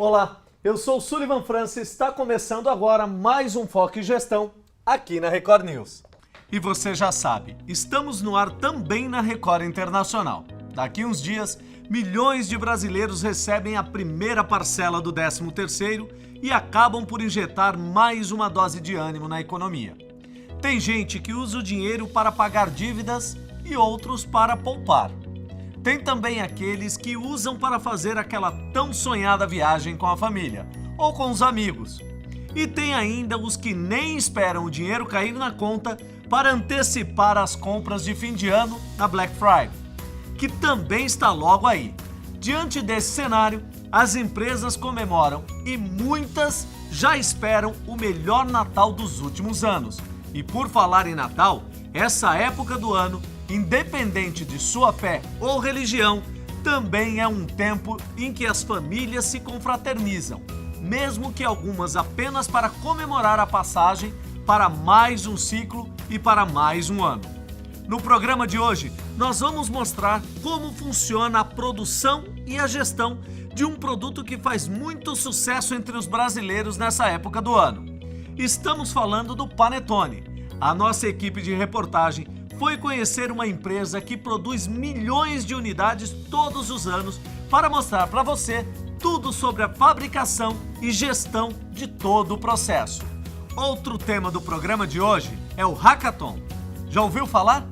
Olá, eu sou o Sullivan Francis e está começando agora mais um Foco em Gestão aqui na Record News. E você já sabe, estamos no ar também na Record Internacional. Daqui uns dias, milhões de brasileiros recebem a primeira parcela do 13º e acabam por injetar mais uma dose de ânimo na economia. Tem gente que usa o dinheiro para pagar dívidas e outros para poupar. Tem também aqueles que usam para fazer aquela tão sonhada viagem com a família ou com os amigos. E tem ainda os que nem esperam o dinheiro cair na conta para antecipar as compras de fim de ano na Black Friday, que também está logo aí. Diante desse cenário, as empresas comemoram e muitas já esperam o melhor Natal dos últimos anos. E por falar em Natal, essa época do ano, independente de sua fé ou religião, também é um tempo em que as famílias se confraternizam, mesmo que algumas apenas para comemorar a passagem para mais um ciclo e para mais um ano. No programa de hoje, nós vamos mostrar como funciona a produção e a gestão de um produto que faz muito sucesso entre os brasileiros nessa época do ano. Estamos falando do Panetone. A nossa equipe de reportagem foi conhecer uma empresa que produz milhões de unidades todos os anos para mostrar para você tudo sobre a fabricação e gestão de todo o processo. Outro tema do programa de hoje é o Hackathon. Já ouviu falar?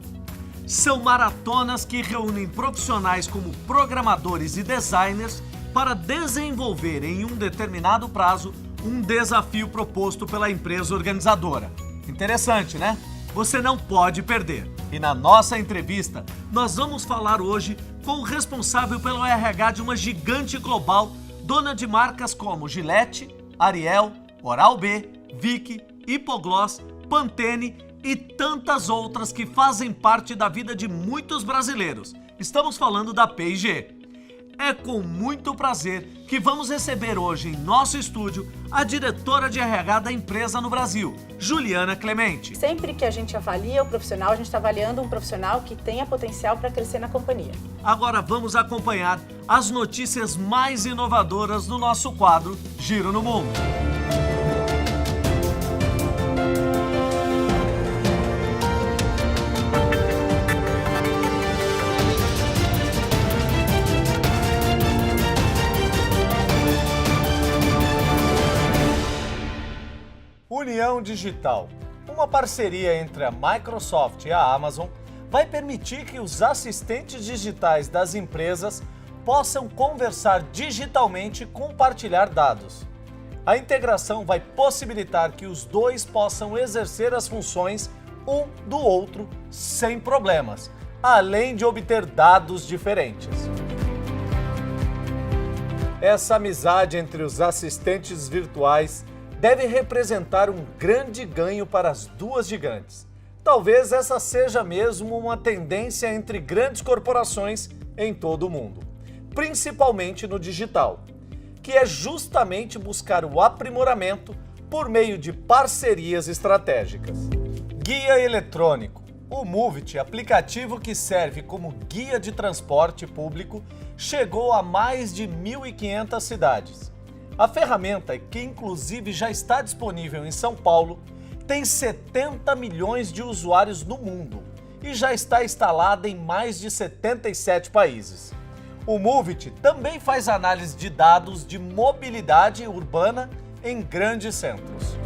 São maratonas que reúnem profissionais como programadores e designers para desenvolver em um determinado prazo um desafio proposto pela empresa organizadora. Interessante, né? Você não pode perder. E na nossa entrevista, nós vamos falar hoje com o responsável pelo RH de uma gigante global, dona de marcas como Gillette, Ariel, Oral-B, Vick, Hipogloss, Pantene e tantas outras que fazem parte da vida de muitos brasileiros. Estamos falando da P&G. É com muito prazer que vamos receber hoje em nosso estúdio a diretora de RH da empresa no Brasil, Juliana Clemente. Sempre que a gente avalia o profissional, a gente está avaliando um profissional que tenha potencial para crescer na companhia. Agora vamos acompanhar as notícias mais inovadoras do nosso quadro Giro no Mundo. União Digital, uma parceria entre a Microsoft e a Amazon, vai permitir que os assistentes digitais das empresas possam conversar digitalmente e compartilhar dados. A integração vai possibilitar que os dois possam exercer as funções um do outro sem problemas, além de obter dados diferentes. Essa amizade entre os assistentes virtuais deve representar um grande ganho para as duas gigantes. Talvez essa seja mesmo uma tendência entre grandes corporações em todo o mundo, principalmente no digital, que é justamente buscar o aprimoramento por meio de parcerias estratégicas. Guia eletrônico. O Movit, aplicativo que serve como guia de transporte público, chegou a mais de 1.500 cidades. A ferramenta, que inclusive já está disponível em São Paulo, tem 70 milhões de usuários no mundo e já está instalada em mais de 77 países. O Movit também faz análise de dados de mobilidade urbana em grandes centros.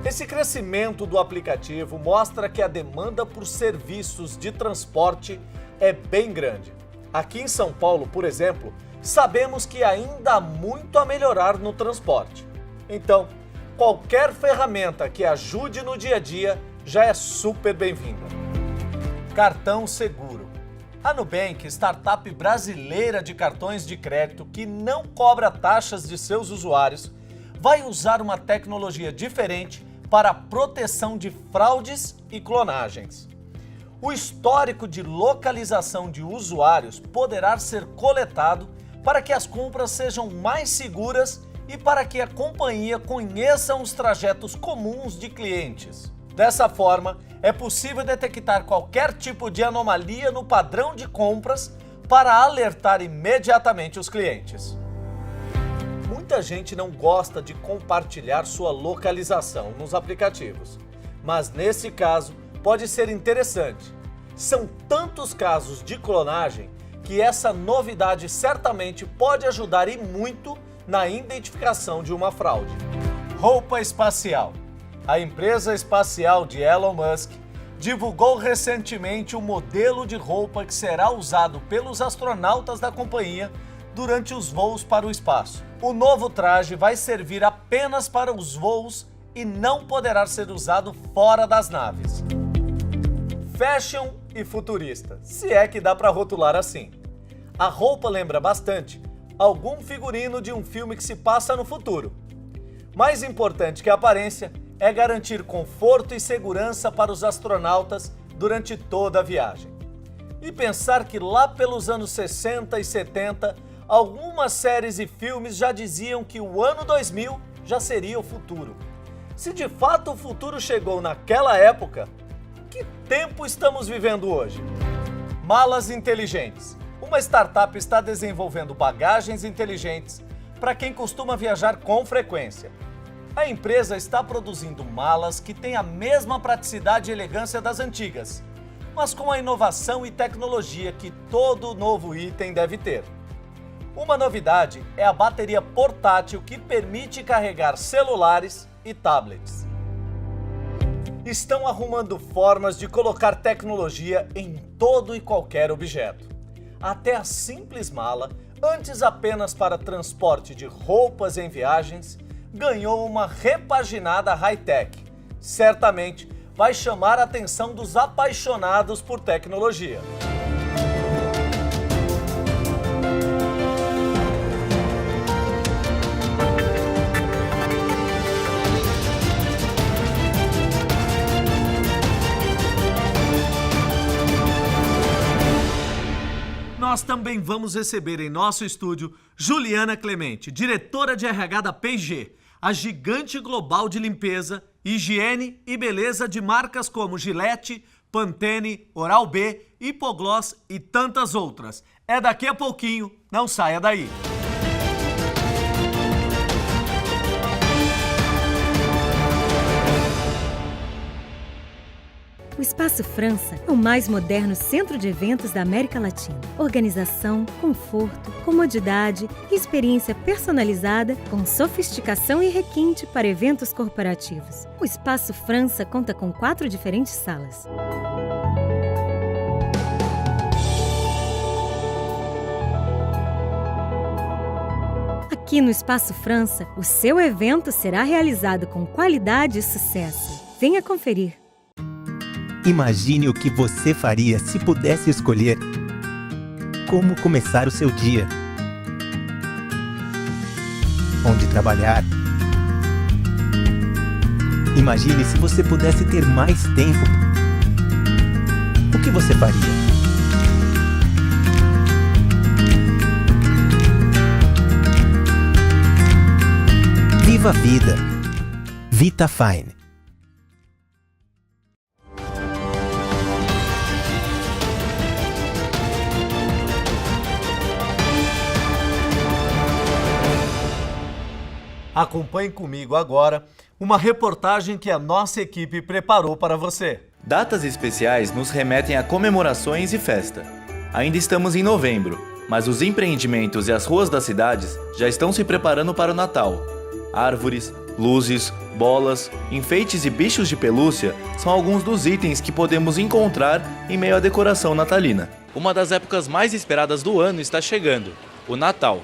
Esse crescimento do aplicativo mostra que a demanda por serviços de transporte é bem grande. Aqui em São Paulo, por exemplo, sabemos que ainda há muito a melhorar no transporte. Então, qualquer ferramenta que ajude no dia a dia já é super bem-vinda. Cartão Seguro. A Nubank, startup brasileira de cartões de crédito que não cobra taxas de seus usuários, vai usar uma tecnologia diferente para a proteção de fraudes e clonagens. O histórico de localização de usuários poderá ser coletado para que as compras sejam mais seguras e para que a companhia conheça os trajetos comuns de clientes. Dessa forma, é possível detectar qualquer tipo de anomalia no padrão de compras para alertar imediatamente os clientes. Muita gente não gosta de compartilhar sua localização nos aplicativos, mas nesse caso pode ser interessante. São tantos casos de clonagem que essa novidade certamente pode ajudar e muito na identificação de uma fraude. Roupa espacial. A empresa espacial de Elon Musk divulgou recentemente um modelo de roupa que será usado pelos astronautas da companhia durante os voos para o espaço. O novo traje vai servir apenas para os voos e não poderá ser usado fora das naves. Fashion e futurista, se é que dá para rotular assim. A roupa lembra bastante algum figurino de um filme que se passa no futuro. Mais importante que a aparência é garantir conforto e segurança para os astronautas durante toda a viagem. E pensar que lá pelos anos 60 e 70, algumas séries e filmes já diziam que o ano 2000 já seria o futuro. Se de fato o futuro chegou naquela época, que tempo estamos vivendo hoje? Malas inteligentes. Uma startup está desenvolvendo bagagens inteligentes para quem costuma viajar com frequência. A empresa está produzindo malas que têm a mesma praticidade e elegância das antigas, mas com a inovação e tecnologia que todo novo item deve ter. Uma novidade é a bateria portátil que permite carregar celulares e tablets. Estão arrumando formas de colocar tecnologia em todo e qualquer objeto. Até a simples mala, antes apenas para transporte de roupas em viagens, ganhou uma repaginada high-tech. Certamente vai chamar a atenção dos apaixonados por tecnologia. Nós também vamos receber em nosso estúdio Juliana Clemente, diretora de RH da P&G, a gigante global de limpeza, higiene e beleza de marcas como Gillette, Pantene, Oral-B, Hipogloss e tantas outras. É daqui a pouquinho, não saia daí. O Espaço França é o mais moderno centro de eventos da América Latina. Organização, conforto, comodidade e experiência personalizada com sofisticação e requinte para eventos corporativos. O Espaço França conta com 4 diferentes salas. Aqui no Espaço França, o seu evento será realizado com qualidade e sucesso. Venha conferir. Imagine o que você faria se pudesse escolher como começar o seu dia, onde trabalhar. Imagine se você pudesse ter mais tempo. O que você faria? Viva a vida. VitaFine. Acompanhe comigo agora uma reportagem que a nossa equipe preparou para você. Datas especiais nos remetem a comemorações e festa. Ainda estamos em novembro, mas os empreendimentos e as ruas das cidades já estão se preparando para o Natal. Árvores, luzes, bolas, enfeites e bichos de pelúcia são alguns dos itens que podemos encontrar em meio à decoração natalina. Uma das épocas mais esperadas do ano está chegando, o Natal.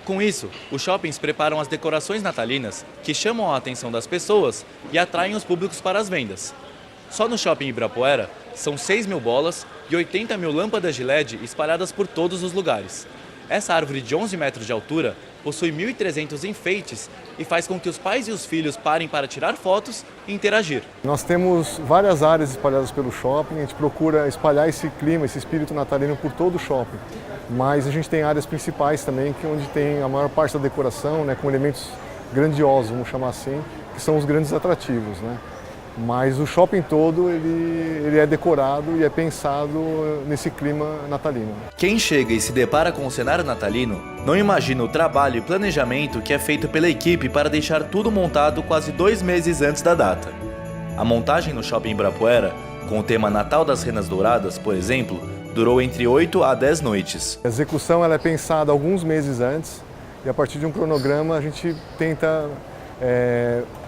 Com isso, os shoppings preparam as decorações natalinas que chamam a atenção das pessoas e atraem os públicos para as vendas. Só no Shopping Ibirapuera, são 6.000 bolas e 80.000 lâmpadas de LED espalhadas por todos os lugares. Essa árvore de 11 metros de altura possui 1.300 enfeites e faz com que os pais e os filhos parem para tirar fotos e interagir. Nós temos várias áreas espalhadas pelo shopping, a gente procura espalhar esse clima, esse espírito natalino por todo o shopping. Mas a gente tem áreas principais também, que é onde tem a maior parte da decoração, né, com elementos grandiosos, vamos chamar assim, que são os grandes atrativos, né? Mas o shopping todo ele é decorado e é pensado nesse clima natalino. Quem chega e se depara com o cenário natalino Não imagino o trabalho e planejamento que é feito pela equipe para deixar tudo montado quase 2 meses antes da data. A montagem no Shopping Ibirapuera, com o tema Natal das Renas Douradas, por exemplo, durou entre 8 a 10 noites. A execução ela é pensada alguns meses antes e a partir de um cronograma a gente tenta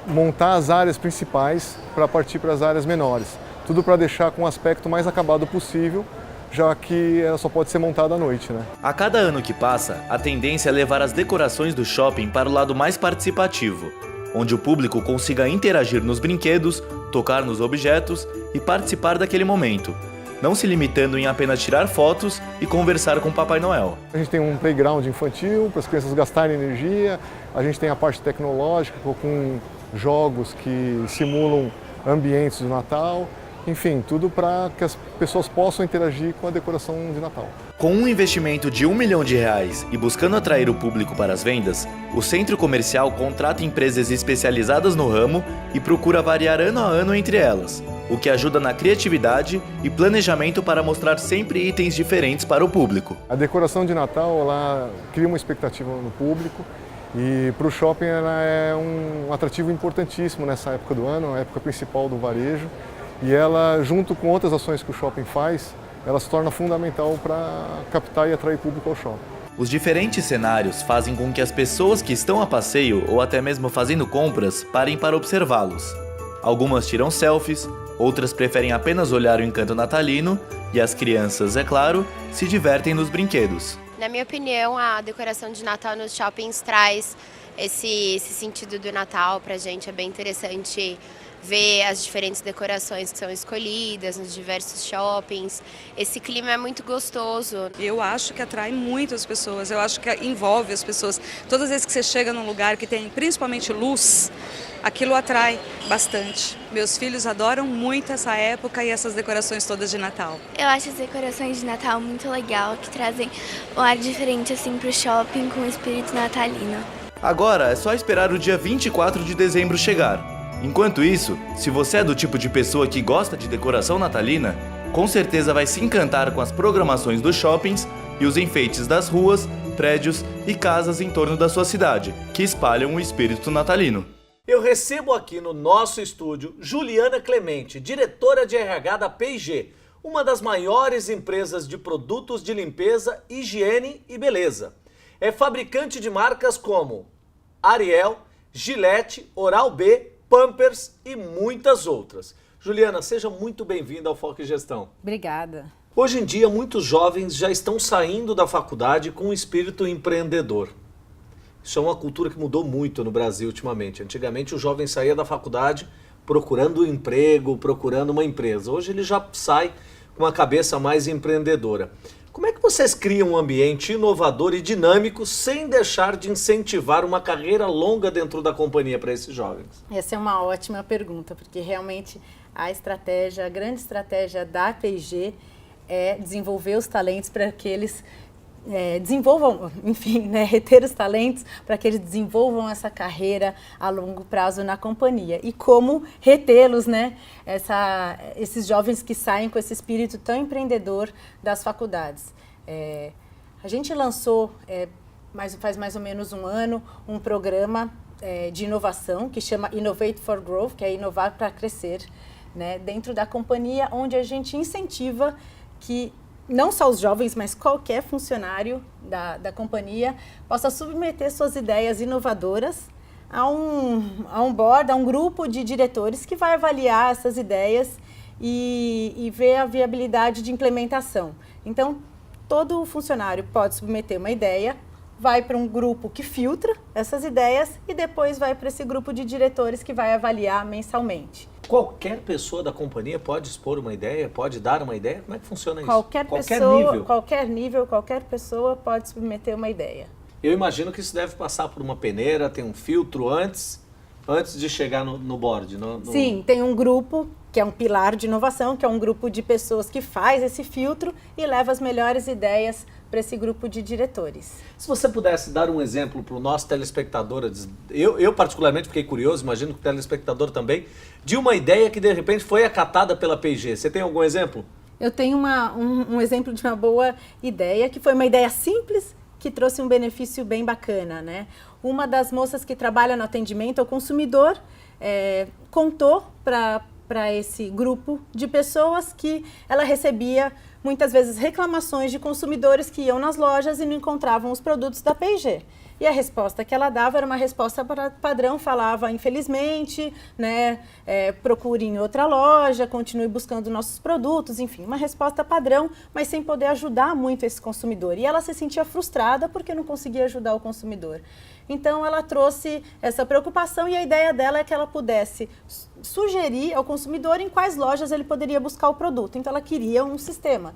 montar as áreas principais para partir para as áreas menores. Tudo para deixar com o aspecto mais acabado possível, já que ela só pode ser montada à noite, né? A cada ano que passa, a tendência é levar as decorações do shopping para o lado mais participativo, onde o público consiga interagir nos brinquedos, tocar nos objetos e participar daquele momento, não se limitando em apenas tirar fotos e conversar com o Papai Noel. A gente tem um playground infantil para as crianças gastarem energia, a gente tem a parte tecnológica com jogos que simulam ambientes do Natal, enfim, tudo para que as pessoas possam interagir com a decoração de Natal. Com um investimento de R$1 milhão e buscando atrair o público para as vendas, o centro comercial contrata empresas especializadas no ramo e procura variar ano a ano entre elas, o que ajuda na criatividade e planejamento para mostrar sempre itens diferentes para o público. A decoração de Natal ela cria uma expectativa no público e para o shopping ela é um atrativo importantíssimo nessa época do ano, a época principal do varejo. E ela, junto com outras ações que o shopping faz, ela se torna fundamental para captar e atrair público ao shopping. Os diferentes cenários fazem com que as pessoas que estão a passeio ou até mesmo fazendo compras parem para observá-los. Algumas tiram selfies, outras preferem apenas olhar o encanto natalino e as crianças, é claro, se divertem nos brinquedos. Na minha opinião, a decoração de Natal nos shoppings traz esse sentido do Natal pra gente. É bem interessante ver as diferentes decorações que são escolhidas nos diversos shoppings. Esse clima é muito gostoso. Eu acho que atrai muito as pessoas, eu acho que envolve as pessoas. Todas as vezes que você chega num lugar que tem principalmente luz, aquilo atrai bastante. Meus filhos adoram muito essa época e essas decorações todas de Natal. Eu acho as decorações de Natal muito legal, que trazem um ar diferente assim pro shopping com o espírito natalino. Agora é só esperar o dia 24 de dezembro chegar. Enquanto isso, se você é do tipo de pessoa que gosta de decoração natalina, com certeza vai se encantar com as programações dos shoppings e os enfeites das ruas, prédios e casas em torno da sua cidade, que espalham o espírito natalino. Eu recebo aqui no nosso estúdio Juliana Clemente, diretora de RH da P&G, uma das maiores empresas de produtos de limpeza, higiene e beleza. É fabricante de marcas como Ariel, Gillette, Oral-B, Pampers e muitas outras. Juliana, seja muito bem-vinda ao Foco em Gestão. Obrigada. Hoje em dia, muitos jovens já estão saindo da faculdade com um espírito empreendedor. Isso é uma cultura que mudou muito no Brasil ultimamente. Antigamente, o jovem saía da faculdade procurando um emprego, procurando uma empresa. Hoje ele já sai com uma cabeça mais empreendedora. Como é que vocês criam um ambiente inovador e dinâmico sem deixar de incentivar uma carreira longa dentro da companhia para esses jovens? Essa é uma ótima pergunta, porque realmente a grande estratégia da P&G é desenvolver os talentos para que eles desenvolvam, enfim, reter os talentos para que eles desenvolvam essa carreira a longo prazo na companhia. E como retê-los, esses jovens que saem com esse espírito tão empreendedor das faculdades. A gente lançou, faz mais ou menos um ano, um programa de inovação que chama Innovate for Growth, que é inovar para crescer, dentro da companhia, onde a gente incentiva que não só os jovens, mas qualquer funcionário da companhia possa submeter suas ideias inovadoras a um board, a um grupo de diretores que vai avaliar essas ideias e ver a viabilidade de implementação. Então, todo funcionário pode submeter uma ideia, vai para um grupo que filtra essas ideias e depois vai para esse grupo de diretores que vai avaliar mensalmente. Qualquer pessoa da companhia pode expor uma ideia, pode dar uma ideia? Como é que funciona isso? Qualquer nível, qualquer pessoa pode submeter uma ideia. Eu imagino que isso deve passar por uma peneira, tem um filtro antes de chegar no board. Sim, tem um grupo que é um pilar de inovação, que é um grupo de pessoas que faz esse filtro e leva as melhores ideias para esse grupo de diretores. Se você pudesse dar um exemplo para o nosso telespectador, eu particularmente fiquei curioso, imagino que o telespectador também, de uma ideia que de repente foi acatada pela P&G. Você tem algum exemplo? Eu tenho um exemplo de uma boa ideia, que foi uma ideia simples, que trouxe um benefício bem bacana, né? Uma das moças que trabalha no atendimento ao consumidor contou para esse grupo de pessoas que ela recebia muitas vezes reclamações de consumidores que iam nas lojas e não encontravam os produtos da P&G. E a resposta que ela dava era uma resposta padrão, falava, infelizmente, né, procure em outra loja, continue buscando nossos produtos, enfim, uma resposta padrão, mas sem poder ajudar muito esse consumidor. E ela se sentia frustrada porque não conseguia ajudar o consumidor. Então, ela trouxe essa preocupação e a ideia dela é que ela pudesse sugerir ao consumidor em quais lojas ele poderia buscar o produto. Então, ela queria um sistema.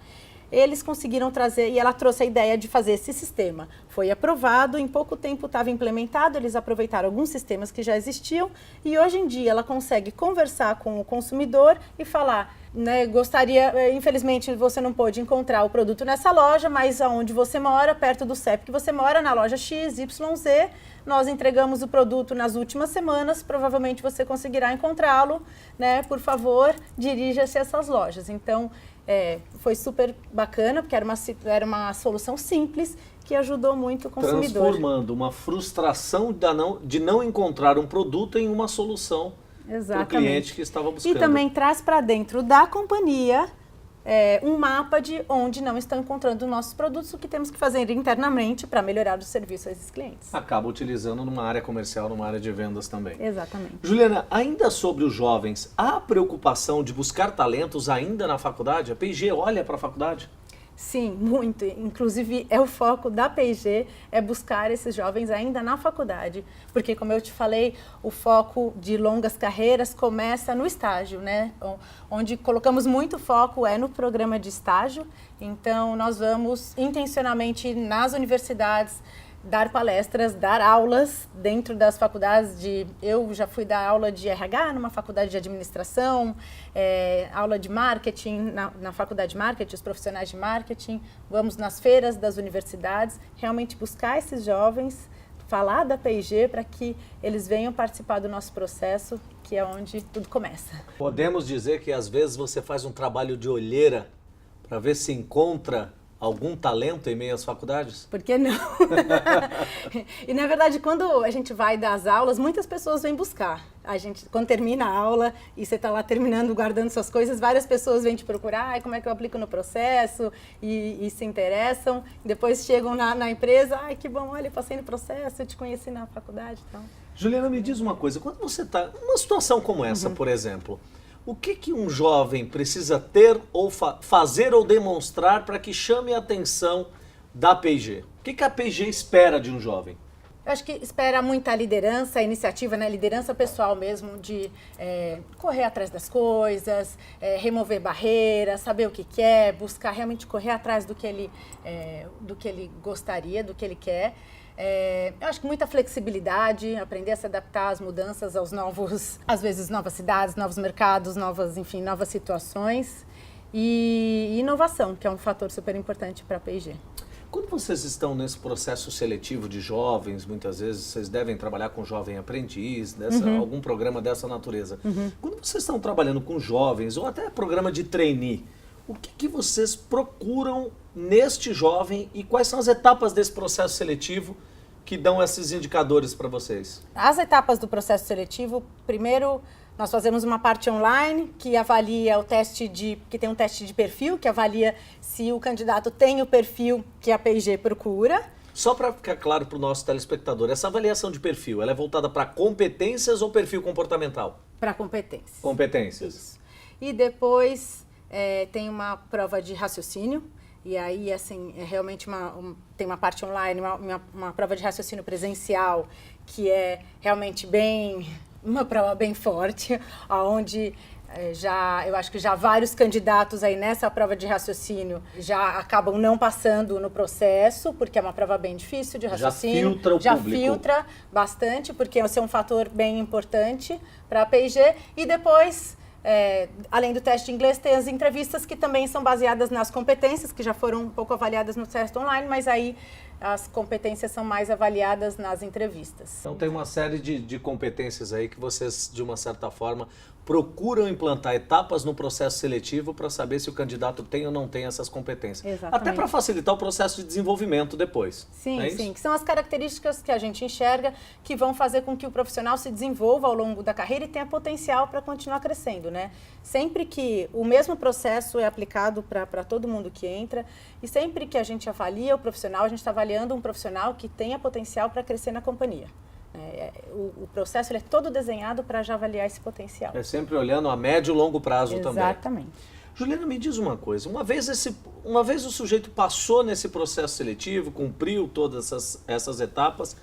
Eles conseguiram trazer, e ela trouxe a ideia de fazer esse sistema. Foi aprovado, em pouco tempo estava implementado, eles aproveitaram alguns sistemas que já existiam e hoje em dia ela consegue conversar com o consumidor e falar, né, gostaria, infelizmente você não pôde encontrar o produto nessa loja, mas aonde você mora, perto do CEP que você mora, na loja XYZ, nós entregamos o produto nas últimas semanas, provavelmente você conseguirá encontrá-lo, né, por favor, dirija-se a essas lojas. Então, foi super bacana, porque era uma solução simples que ajudou muito o consumidor. Transformando uma frustração de não encontrar um produto em uma solução para o cliente que estava buscando. E também traz para dentro da companhia um mapa de onde não estão encontrando nossos produtos, o que temos que fazer internamente para melhorar o serviço a esses clientes. Acaba utilizando numa área comercial, numa área de vendas também. Exatamente. Juliana, ainda sobre os jovens, há preocupação de buscar talentos ainda na faculdade? A P&G olha para a faculdade? Sim, muito. Inclusive, o foco da P&G é buscar esses jovens ainda na faculdade. Porque, como eu te falei, o foco de longas carreiras começa no estágio, né? Onde colocamos muito foco no programa de estágio. Então, nós vamos intencionalmente nas universidades dar palestras, dar aulas dentro das faculdades eu já fui dar aula de RH numa faculdade de administração, aula de marketing na faculdade de marketing, os profissionais de marketing, vamos nas feiras das universidades, realmente buscar esses jovens, falar da P&G para que eles venham participar do nosso processo, que é onde tudo começa. Podemos dizer que às vezes você faz um trabalho de olheira para ver se encontra algum talento em meio às faculdades? Por que não? E, na verdade, quando a gente vai dar as aulas, muitas pessoas vêm buscar. Quando termina a aula e você está lá terminando, guardando suas coisas, várias pessoas vêm te procurar, como é que eu aplico no processo, e se interessam. Depois chegam na empresa, que bom, olha, eu passei no processo, eu te conheci na faculdade. Então. Juliana, me diz uma coisa, quando você está numa situação como essa, por exemplo, o que um jovem precisa ter ou fazer ou demonstrar para que chame a atenção da P&G? O que a P&G espera de um jovem? Eu acho que espera muita liderança, iniciativa, né? Liderança pessoal mesmo, de correr atrás das coisas, remover barreiras, saber o que quer, buscar realmente correr atrás do que ele gostaria, do que ele quer. Eu acho que muita flexibilidade, aprender a se adaptar às mudanças, às vezes novas cidades, novos mercados, novas situações, e inovação, que é um fator super importante para a P&G. Quando vocês estão nesse processo seletivo de jovens, muitas vezes vocês devem trabalhar com jovem aprendiz, algum programa dessa natureza. Quando vocês estão trabalhando com jovens, ou até programa de trainee, o que vocês procuram neste jovem e quais são as etapas desse processo seletivo que dão esses indicadores para vocês? As etapas do processo seletivo, primeiro nós fazemos uma parte online que avalia que tem um teste de perfil, que avalia se o candidato tem o perfil que a P&G procura. Só para ficar claro para o nosso telespectador, essa avaliação de perfil, ela é voltada para competências ou perfil comportamental? Para competências. Competências. Isso. E depois tem uma prova de raciocínio. E aí, assim, realmente tem uma parte online, uma prova de raciocínio presencial, que é realmente uma prova bem forte, onde eu acho que já vários candidatos aí nessa prova de raciocínio já acabam não passando no processo, porque é uma prova bem difícil de raciocínio. Já filtra o público. Filtra bastante, porque esse é um fator bem importante para a P&G. E depois, além do teste de inglês, tem as entrevistas que também são baseadas nas competências, que já foram um pouco avaliadas no teste online, mas aí as competências são mais avaliadas nas entrevistas. Então tem uma série de competências aí que vocês, de uma certa forma, procuram implantar etapas no processo seletivo para saber se o candidato tem ou não tem essas competências. Exatamente. Até para facilitar o processo de desenvolvimento depois. Sim, é isso? sim, que são as características que a gente enxerga que vão fazer com que o profissional se desenvolva ao longo da carreira e tenha potencial para continuar crescendo, né? Sempre que o mesmo processo é aplicado para todo mundo que entra e sempre que a gente avalia o profissional, a gente está avaliando um profissional que tenha potencial para crescer na companhia. O processo ele é todo desenhado para já avaliar esse potencial. É sempre olhando a médio e longo prazo também. Exatamente. Juliana, me diz uma coisa, uma vez o sujeito passou nesse processo seletivo, cumpriu todas essas etapas,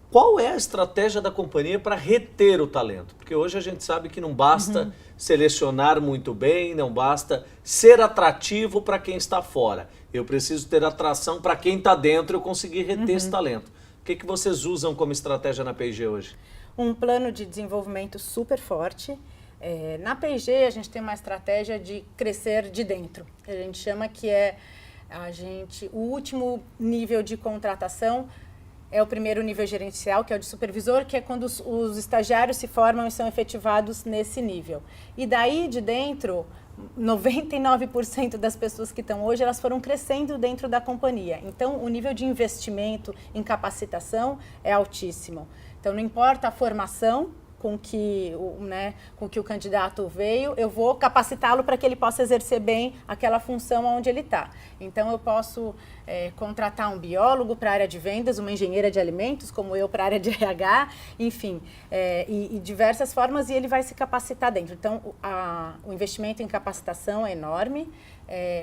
qual é a estratégia da companhia para reter o talento? Porque hoje a gente sabe que não basta selecionar muito bem, não basta ser atrativo para quem está fora. Eu preciso ter atração para quem está dentro e eu conseguir reter esse talento. O que vocês usam como estratégia na P&G hoje? Um plano de desenvolvimento super forte. Na P&G a gente tem uma estratégia de crescer de dentro. A gente chama que o último nível de contratação é o primeiro nível gerencial, que é o de supervisor, que é quando os estagiários se formam e são efetivados nesse nível. E daí de dentro, 99% das pessoas que estão hoje, elas foram crescendo dentro da companhia. Então, o nível de investimento em capacitação é altíssimo. Então, não importa a formação com que o candidato veio, eu vou capacitá-lo para que ele possa exercer bem aquela função onde ele está. Então, eu posso contratar um biólogo para a área de vendas, uma engenheira de alimentos, como eu, para a área de RH, enfim, e diversas formas, e ele vai se capacitar dentro. Então, o investimento em capacitação é enorme.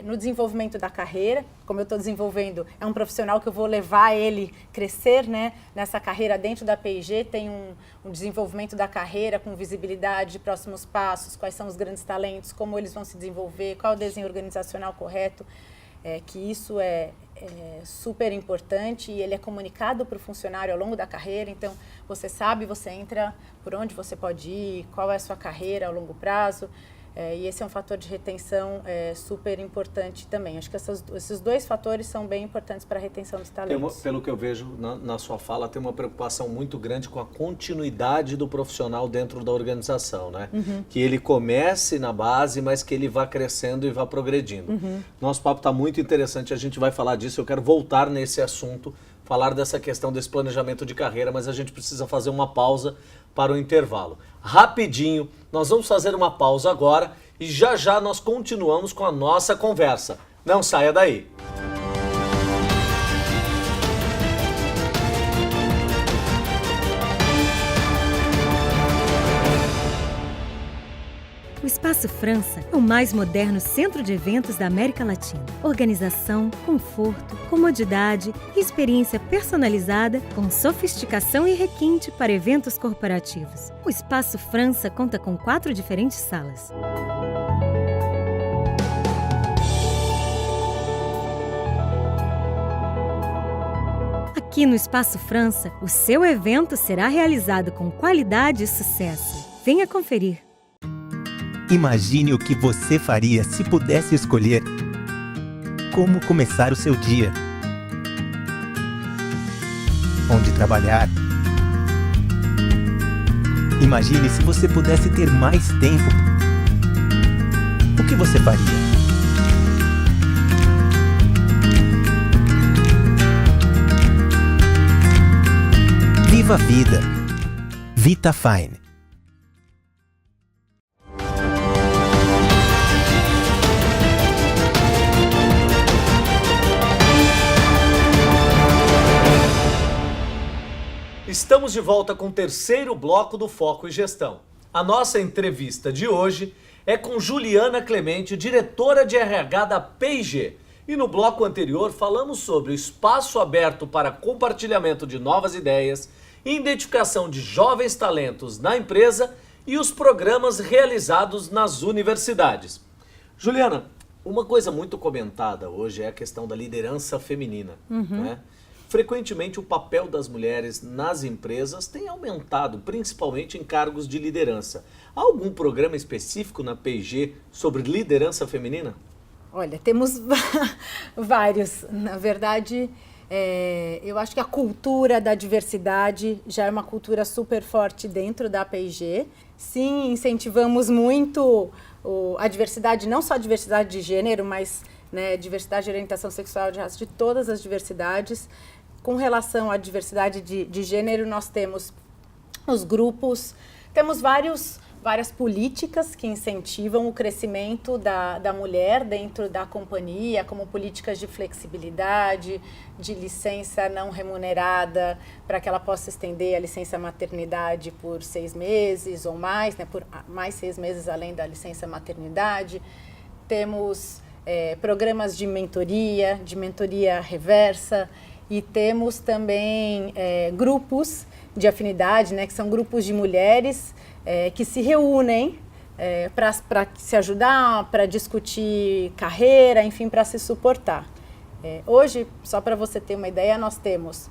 No desenvolvimento da carreira, como eu estou desenvolvendo, é um profissional que eu vou levar ele crescer, né, nessa carreira dentro da P&G, tem um desenvolvimento da carreira com visibilidade, próximos passos, quais são os grandes talentos, como eles vão se desenvolver, qual é o desenho organizacional correto, que isso é super importante e ele é comunicado para o funcionário ao longo da carreira, então você sabe, você entra por onde você pode ir, qual é a sua carreira ao longo prazo. E esse é um fator de retenção super importante também. Acho que esses dois fatores são bem importantes para a retenção dos talentos. Pelo que eu vejo na sua fala, tem uma preocupação muito grande com a continuidade do profissional dentro da organização, né? Que ele comece na base, mas que ele vá crescendo e vá progredindo. Nosso papo está muito interessante, a gente vai falar disso, eu quero voltar nesse assunto, falar dessa questão desse planejamento de carreira, mas a gente precisa fazer uma pausa para o intervalo. Rapidinho, nós vamos fazer uma pausa agora e já nós continuamos com a nossa conversa. Não saia daí. O Espaço França é o mais moderno centro de eventos da América Latina. Organização, conforto, comodidade e experiência personalizada com sofisticação e requinte para eventos corporativos. O Espaço França conta com 4 diferentes salas. Aqui no Espaço França, o seu evento será realizado com qualidade e sucesso. Venha conferir. Imagine o que você faria se pudesse escolher como começar o seu dia, onde trabalhar. Imagine se você pudesse ter mais tempo. O que você faria? Viva a vida. VitaFine. Estamos de volta com o terceiro bloco do Foco e Gestão. A nossa entrevista de hoje é com Juliana Clemente, diretora de RH da P&G. E no bloco anterior falamos sobre o espaço aberto para compartilhamento de novas ideias, identificação de jovens talentos na empresa e os programas realizados nas universidades. Juliana, uma coisa muito comentada hoje é a questão da liderança feminina, né? Frequentemente, o papel das mulheres nas empresas tem aumentado, principalmente em cargos de liderança. Há algum programa específico na P&G sobre liderança feminina? Olha, temos vários. Na verdade, Eu acho que a cultura da diversidade já é uma cultura super forte dentro da P&G. Sim, incentivamos muito a diversidade, não só a diversidade de gênero, mas diversidade de orientação sexual, de raça, de todas as diversidades. Com relação à diversidade de gênero, nós temos os grupos, temos várias políticas que incentivam o crescimento da mulher dentro da companhia, como políticas de flexibilidade, de licença não remunerada, para que ela possa estender a licença maternidade por 6 meses ou mais, por mais 6 meses além da licença maternidade. Temos programas de mentoria reversa, e temos também grupos de afinidade, que são grupos de mulheres que se reúnem para se ajudar, para discutir carreira, enfim, para se suportar. Hoje, só para você ter uma ideia, nós temos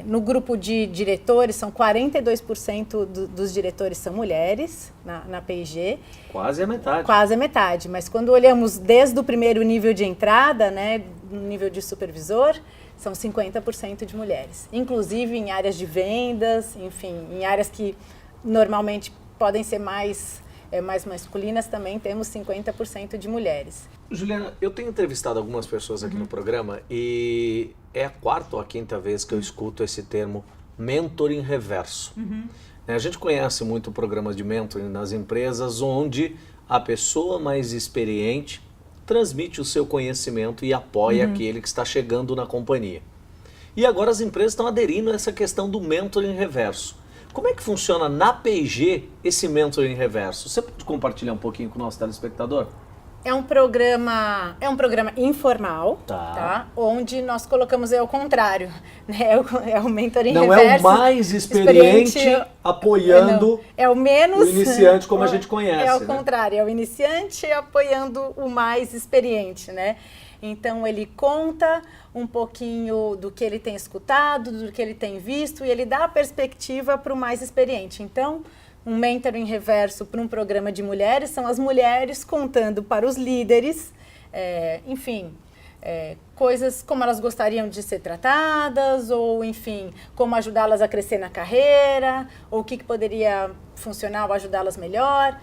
no grupo de diretores, são 42% dos diretores são mulheres na P&G. Quase a metade. Quase a metade, mas quando olhamos desde o primeiro nível de entrada, no nível de supervisor, são 50% de mulheres. Inclusive em áreas de vendas, enfim, em áreas que normalmente podem ser mais masculinas, também temos 50% de mulheres. Juliana, eu tenho entrevistado algumas pessoas aqui no programa e é a 4ª ou a 5ª vez que eu escuto esse termo mentoring reverso. A gente conhece muito programas de mentoring nas empresas onde a pessoa mais experiente transmite o seu conhecimento e apoia aquele que está chegando na companhia. E agora as empresas estão aderindo a essa questão do mentoring reverso. Como é que funciona na P&G esse mentoring reverso? Você pode compartilhar um pouquinho com o nosso telespectador? É um programa informal, tá? Onde nós colocamos ao contrário, é o mentoring reverso. Não é o mais experiente apoiando é o menos, o iniciante, como a gente conhece. É o contrário, é o iniciante apoiando o mais experiente, Então ele conta um pouquinho do que ele tem escutado, do que ele tem visto, e ele dá a perspectiva para o mais experiente. Então, um mentoring reverso para um programa de mulheres são as mulheres contando para os líderes, coisas como elas gostariam de ser tratadas, ou enfim, como ajudá-las a crescer na carreira, ou o que poderia funcionar ou ajudá-las melhor.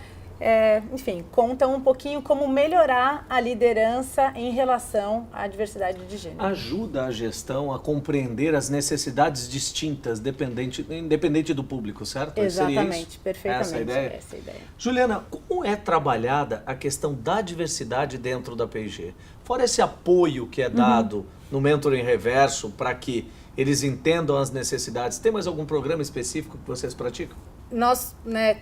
Contam um pouquinho como melhorar a liderança em relação à diversidade de gênero. Ajuda a gestão a compreender as necessidades distintas, independente do público, certo? Exatamente, perfeitamente. Essa a ideia? Juliana, como é trabalhada a questão da diversidade dentro da P&G? Fora esse apoio que é dado no mentoring reverso para que eles entendam as necessidades, tem mais algum programa específico que vocês praticam? Nós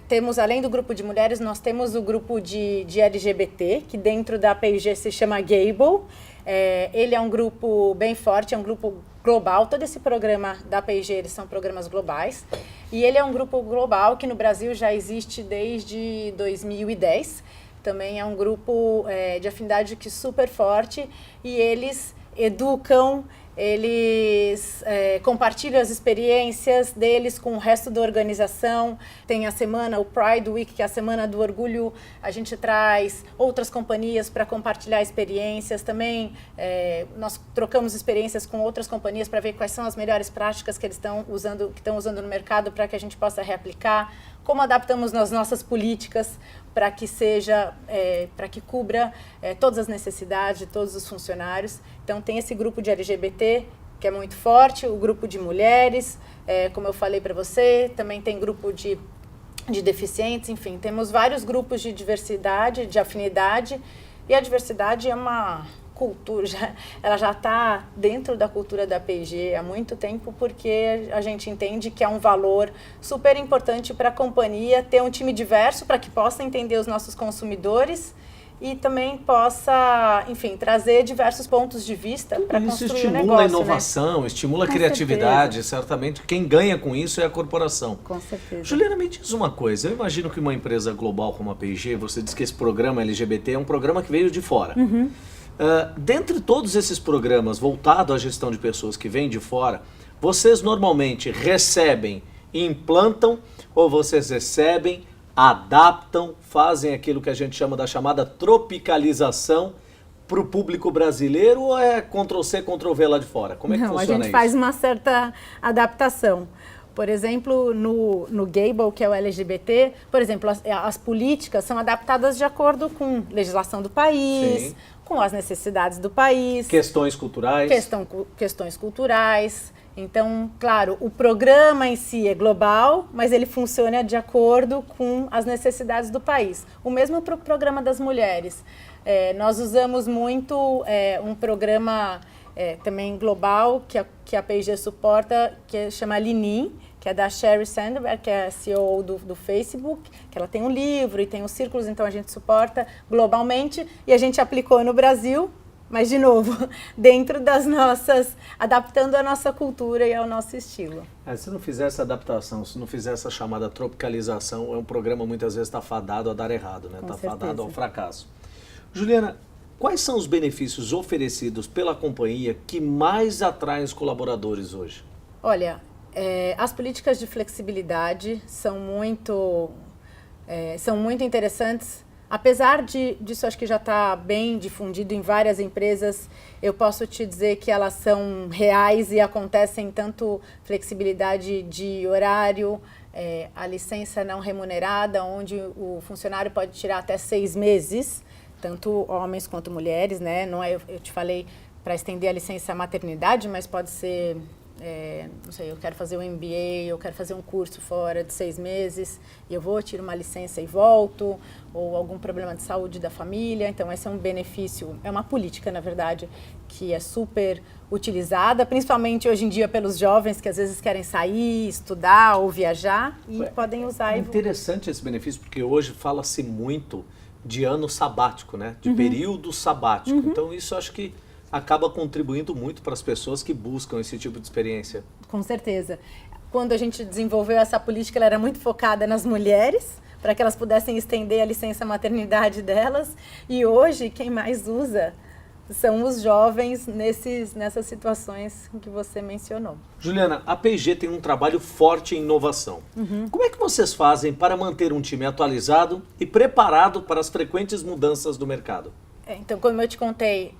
temos, além do grupo de mulheres, nós temos o grupo de LGBT, que dentro da P&G se chama Gable. Ele é um grupo bem forte, é um grupo global. Todo esse programa da P&G, eles são programas globais. E ele é um grupo global que no Brasil já existe desde 2010. Também é um grupo de afinidade que é super forte, e eles educam, eles compartilham as experiências deles com o resto da organização. Tem a semana, o Pride Week, que é a semana do orgulho. A gente traz outras companhias para compartilhar experiências. Também nós trocamos experiências com outras companhias para ver quais são as melhores práticas que eles estão usando no mercado, para que a gente possa reaplicar. Como adaptamos as nossas políticas para que para que cubra todas as necessidades de todos os funcionários. Então tem esse grupo de LGBT, que é muito forte, o grupo de mulheres, como eu falei para você, também tem grupo de deficientes, enfim, temos vários grupos de diversidade, de afinidade, e a diversidade é uma cultura, ela já está dentro da cultura da P&G há muito tempo, porque a gente entende que é um valor super importante para a companhia ter um time diverso, para que possa entender os nossos consumidores e também possa, enfim, trazer diversos pontos de vista para construir o negócio. Isso estimula a inovação, estimula a criatividade, certamente. Quem ganha com isso é a corporação. Com certeza. Juliana, me diz uma coisa, eu imagino que uma empresa global como a P&G, você disse que esse programa LGBT é um programa que veio de fora. Dentre todos esses programas voltados à gestão de pessoas que vêm de fora, vocês normalmente recebem e implantam, ou vocês recebem, adaptam, fazem aquilo que a gente chama da chamada tropicalização para o público brasileiro ou é Ctrl+C, Ctrl+V lá de fora? Como é que funciona isso? A gente faz uma certa adaptação. Por exemplo, no Gable, que é o LGBT, por exemplo, as políticas são adaptadas de acordo com legislação do país, sim, com as necessidades do país. Questões culturais. Questões culturais. Então, claro, o programa em si é global, mas ele funciona de acordo com as necessidades do país. O mesmo para o programa das mulheres. Nós usamos muito um programa também global que a P&G suporta, que chama Linin, que é da Sheryl Sandberg, que é a CEO do Facebook, que ela tem um livro e tem os círculos, então a gente suporta globalmente e a gente aplicou no Brasil, mas de novo, dentro das nossas, adaptando a nossa cultura e ao nosso estilo. Se não fizer essa adaptação, se não fizer essa chamada tropicalização, é um programa muitas vezes está fadado a dar errado, né? Está fadado ao fracasso. Juliana, quais são os benefícios oferecidos pela companhia que mais atraem os colaboradores hoje? Olha, as políticas de flexibilidade são muito interessantes. Apesar disso, acho que já está bem difundido em várias empresas, eu posso te dizer que elas são reais e acontecem tanto flexibilidade de horário, a licença não remunerada, onde o funcionário pode tirar até 6 meses, tanto homens quanto mulheres, né? Não é, eu te falei para estender a licença maternidade, mas pode ser... não sei, eu quero fazer um MBA, eu quero fazer um curso fora de 6 meses, e eu vou, tiro uma licença e volto, ou algum problema de saúde da família. Então esse é um benefício, é uma política, na verdade, que é super utilizada, principalmente hoje em dia pelos jovens que às vezes querem sair, estudar ou viajar e podem usar. É interessante esse benefício, porque hoje fala-se muito de ano sabático, né? De período sabático. Então isso acho que acaba contribuindo muito para as pessoas que buscam esse tipo de experiência. Com certeza. Quando a gente desenvolveu essa política, ela era muito focada nas mulheres, para que elas pudessem estender a licença maternidade delas. E hoje, quem mais usa são os jovens nessas situações que você mencionou. Juliana, a P&G tem um trabalho forte em inovação. Como é que vocês fazem para manter um time atualizado e preparado para as frequentes mudanças do mercado? Então, como eu te contei,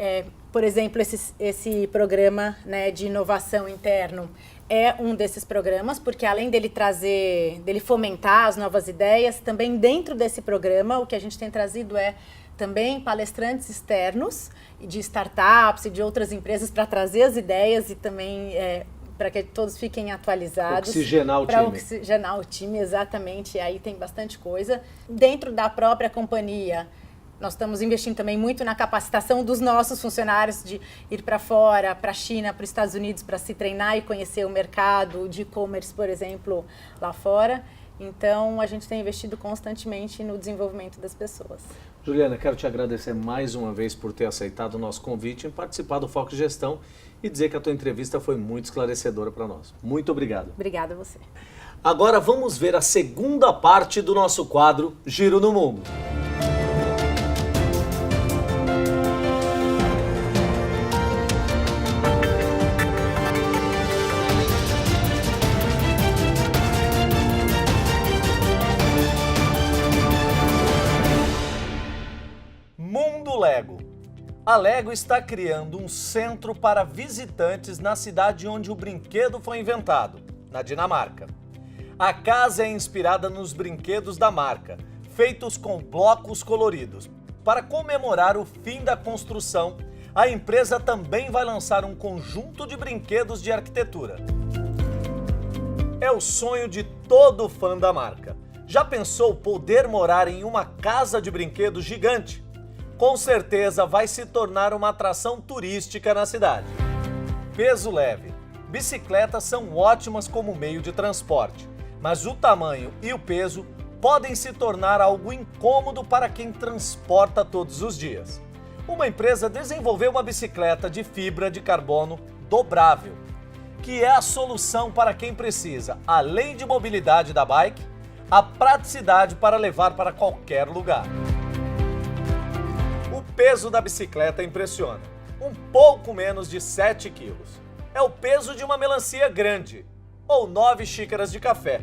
por exemplo, esse programa, né, de inovação interno é um desses programas, porque além dele fomentar as novas ideias, também dentro desse programa, o que a gente tem trazido também palestrantes externos de startups e de outras empresas para trazer as ideias e também para que todos fiquem atualizados. Oxigenar o time. Para oxigenar o time, exatamente. E aí tem bastante coisa. Dentro da própria companhia, nós estamos investindo também muito na capacitação dos nossos funcionários de ir para fora, para a China, para os Estados Unidos, para se treinar e conhecer o mercado de e-commerce, por exemplo, lá fora. Então, a gente tem investido constantemente no desenvolvimento das pessoas. Juliana, quero te agradecer mais uma vez por ter aceitado o nosso convite em participar do Foco Gestão e dizer que a tua entrevista foi muito esclarecedora para nós. Muito obrigado. Obrigada a você. Agora vamos ver a segunda parte do nosso quadro Giro no Mundo. Mundo Lego. A Lego está criando um centro para visitantes na cidade onde o brinquedo foi inventado, na Dinamarca. A casa é inspirada nos brinquedos da marca, feitos com blocos coloridos. Para comemorar o fim da construção, a empresa também vai lançar um conjunto de brinquedos de arquitetura. É o sonho de todo fã da marca. Já pensou poder morar em uma casa de brinquedos gigante? Com certeza vai se tornar uma atração turística na cidade. Peso leve. Bicicletas são ótimas como meio de transporte, mas o tamanho e o peso podem se tornar algo incômodo para quem transporta todos os dias. Uma empresa desenvolveu uma bicicleta de fibra de carbono dobrável, que é a solução para quem precisa, além de mobilidade da bike, a praticidade para levar para qualquer lugar. O peso da bicicleta impressiona, um pouco menos de 7 quilos. É o peso de uma melancia grande, ou 9 xícaras de café.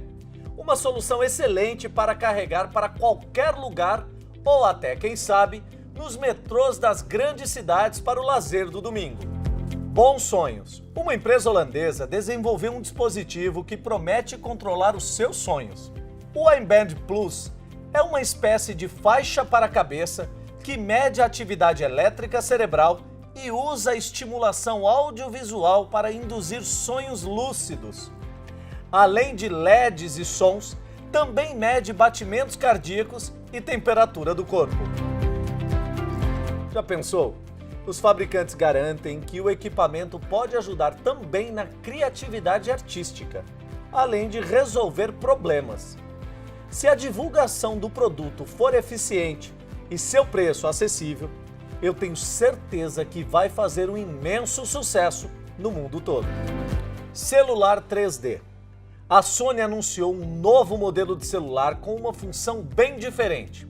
Uma solução excelente para carregar para qualquer lugar, ou até, quem sabe, nos metrôs das grandes cidades para o lazer do domingo. Bons sonhos. Uma empresa holandesa desenvolveu um dispositivo que promete controlar os seus sonhos. O Aimband Plus é uma espécie de faixa para a cabeça que mede a atividade elétrica cerebral e usa a estimulação audiovisual para induzir sonhos lúcidos. Além de LEDs e sons, também mede batimentos cardíacos e temperatura do corpo. Já pensou? Os fabricantes garantem que o equipamento pode ajudar também na criatividade artística, além de resolver problemas. Se a divulgação do produto for eficiente e seu preço acessível, eu tenho certeza que vai fazer um imenso sucesso no mundo todo. Celular 3D. A Sony anunciou um novo modelo de celular com uma função bem diferente.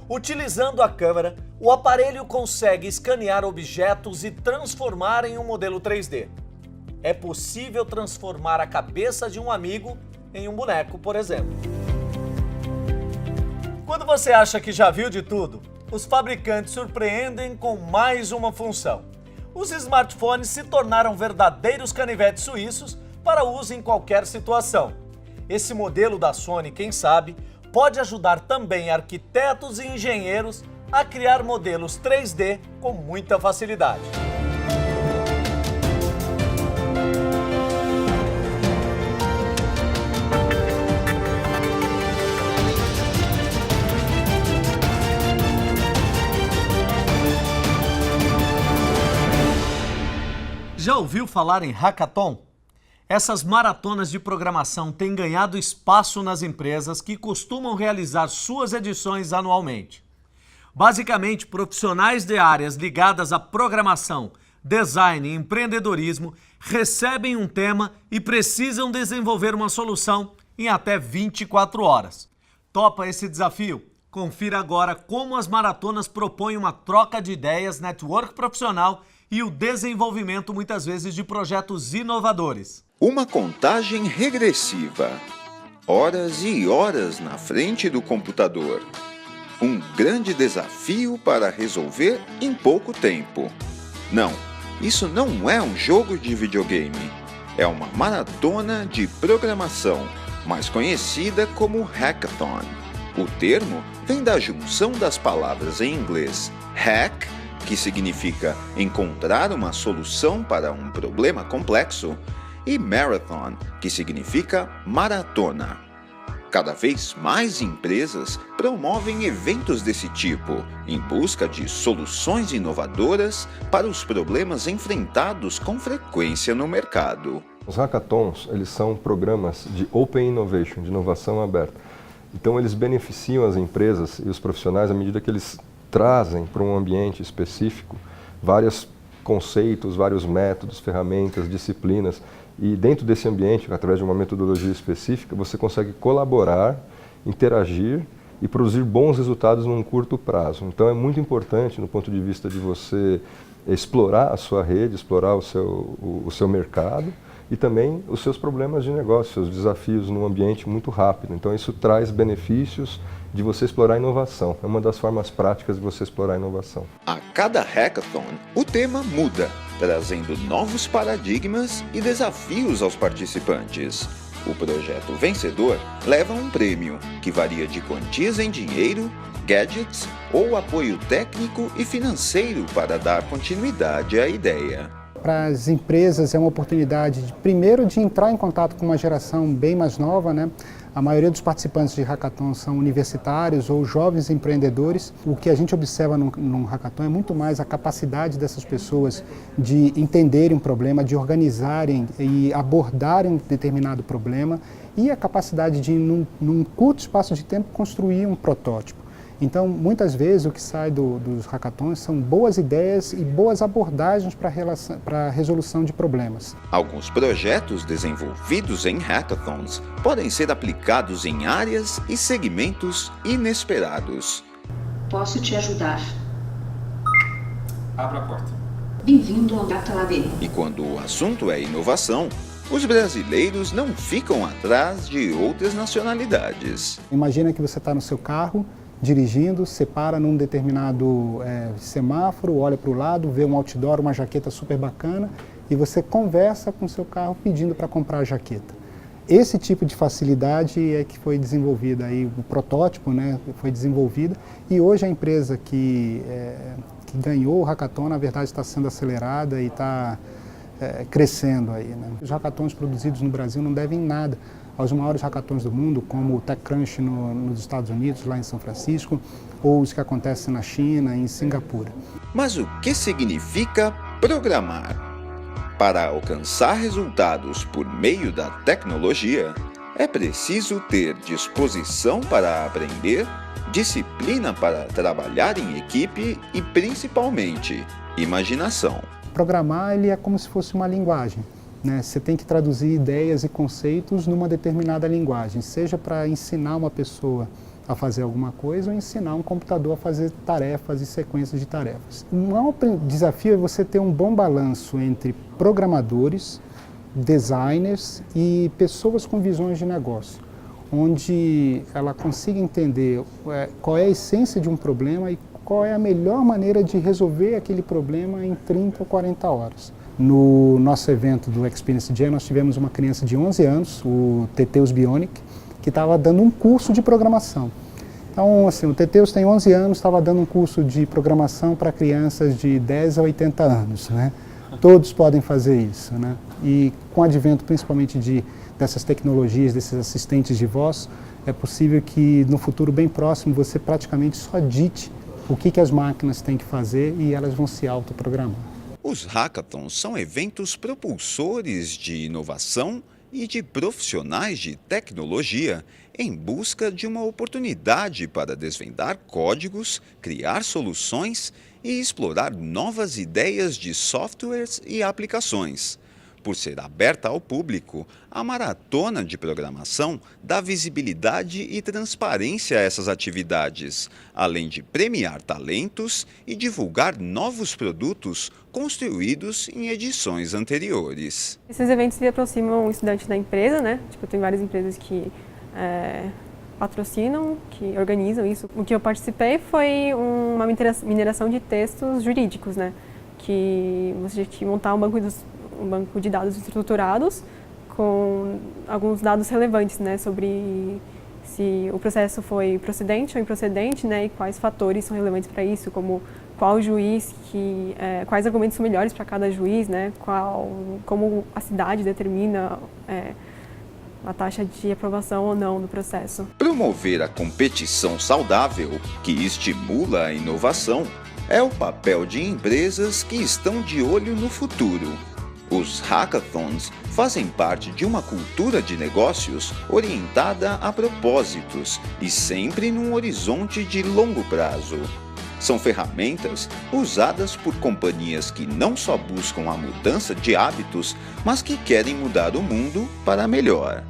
Utilizando a câmera, o aparelho consegue escanear objetos e transformar em um modelo 3D. É possível transformar a cabeça de um amigo em um boneco, por exemplo. Quando você acha que já viu de tudo, os fabricantes surpreendem com mais uma função. Os smartphones se tornaram verdadeiros canivetes suíços para uso em qualquer situação. Esse modelo da Sony, quem sabe, pode ajudar também arquitetos e engenheiros a criar modelos 3D com muita facilidade. Já ouviu falar em hackathon? Essas maratonas de programação têm ganhado espaço nas empresas que costumam realizar suas edições anualmente. Basicamente, profissionais de áreas ligadas à programação, design e empreendedorismo recebem um tema e precisam desenvolver uma solução em até 24 horas. Topa esse desafio? Confira agora como as maratonas propõem uma troca de ideias, network profissional e o desenvolvimento muitas vezes de projetos inovadores. Uma contagem regressiva. Horas e horas na frente do computador. Um grande desafio para resolver em pouco tempo. Não, isso não é um jogo de videogame. É uma maratona de programação, mais conhecida como hackathon. O termo vem da junção das palavras em inglês hack, que significa encontrar uma solução para um problema complexo, e marathon, que significa maratona. Cada vez mais empresas promovem eventos desse tipo, em busca de soluções inovadoras para os problemas enfrentados com frequência no mercado. Os hackathons, eles são programas de Open Innovation, de inovação aberta. Então eles beneficiam as empresas e os profissionais à medida que eles trazem para um ambiente específico vários conceitos, vários métodos, ferramentas, disciplinas. E dentro desse ambiente, através de uma metodologia específica, você consegue colaborar, interagir e produzir bons resultados num curto prazo. Então é muito importante no ponto de vista de você explorar a sua rede, explorar o seu mercado e também os seus problemas de negócio, seus desafios num ambiente muito rápido. Então isso traz benefícios de você explorar a inovação. É uma das formas práticas de você explorar a inovação. A cada hackathon, o tema muda, trazendo novos paradigmas e desafios aos participantes. O projeto vencedor leva um prêmio, que varia de quantias em dinheiro, gadgets ou apoio técnico e financeiro para dar continuidade à ideia. Para as empresas é uma oportunidade, primeiro, de entrar em contato com uma geração bem mais nova, né? A maioria dos participantes de hackathon são universitários ou jovens empreendedores. O que a gente observa num hackathon é muito mais a capacidade dessas pessoas de entenderem um problema, de organizarem e abordarem um determinado problema e a capacidade de, num curto espaço de tempo, construir um protótipo. Então, muitas vezes, o que sai dos hackathons são boas ideias e boas abordagens para a resolução de problemas. Alguns projetos desenvolvidos em hackathons podem ser aplicados em áreas e segmentos inesperados. Posso te ajudar? Abra a porta. Bem-vindo ao Data Lab. E quando o assunto é inovação, os brasileiros não ficam atrás de outras nacionalidades. Imagina que você está no seu carro dirigindo, você para num determinado semáforo, olha para o lado, vê um outdoor, uma jaqueta super bacana e você conversa com o seu carro pedindo para comprar a jaqueta. Esse tipo de facilidade é que foi desenvolvida, aí, o protótipo, né, foi desenvolvido, e hoje a empresa que ganhou o hackathon, na verdade, está sendo acelerada e está crescendo aí, né? Os hackathons produzidos no Brasil não devem nada aos maiores hackathons do mundo, como o TechCrunch nos Estados Unidos, lá em São Francisco, ou os que acontecem na China, em Singapura. Mas o que significa programar? Para alcançar resultados por meio da tecnologia, é preciso ter disposição para aprender, disciplina para trabalhar em equipe e, principalmente, imaginação. Programar ele é como se fosse uma linguagem, né? Você tem que traduzir ideias e conceitos numa determinada linguagem, seja para ensinar uma pessoa a fazer alguma coisa ou ensinar um computador a fazer tarefas e sequências de tarefas. O maior desafio é você ter um bom balanço entre programadores, designers e pessoas com visões de negócio, onde ela consiga entender qual é a essência de um problema e qual é a melhor maneira de resolver aquele problema em 30 ou 40 horas. No nosso evento do Experience Jam, nós tivemos uma criança de 11 anos, o Teteus Bionic, que estava dando um curso de programação. Então, assim, o Teteus tem 11 anos, estava dando um curso de programação para crianças de 10 a 80 anos, né? Todos podem fazer isso, né? E com o advento principalmente dessas tecnologias, desses assistentes de voz, é possível que no futuro bem próximo você praticamente só dite o que as máquinas têm que fazer e elas vão se autoprogramar. Os hackathons são eventos propulsores de inovação e de profissionais de tecnologia em busca de uma oportunidade para desvendar códigos, criar soluções e explorar novas ideias de softwares e aplicações. Por ser aberta ao público, a maratona de programação dá visibilidade e transparência a essas atividades, além de premiar talentos e divulgar novos produtos construídos em edições anteriores. Esses eventos se aproximam o estudante da empresa, né? Tem várias empresas que patrocinam, que organizam isso. O que eu participei foi uma mineração de textos jurídicos, né? Que você tinha que montar um banco de dados estruturados com alguns dados relevantes, né, sobre se o processo foi procedente ou improcedente, né, e quais fatores são relevantes para isso, como qual juiz, quais argumentos são melhores para cada juiz, né, como a cidade determina a taxa de aprovação ou não do processo. Promover a competição saudável, que estimula a inovação, é o papel de empresas que estão de olho no futuro. Os hackathons fazem parte de uma cultura de negócios orientada a propósitos e sempre num horizonte de longo prazo. São ferramentas usadas por companhias que não só buscam a mudança de hábitos, mas que querem mudar o mundo para melhor.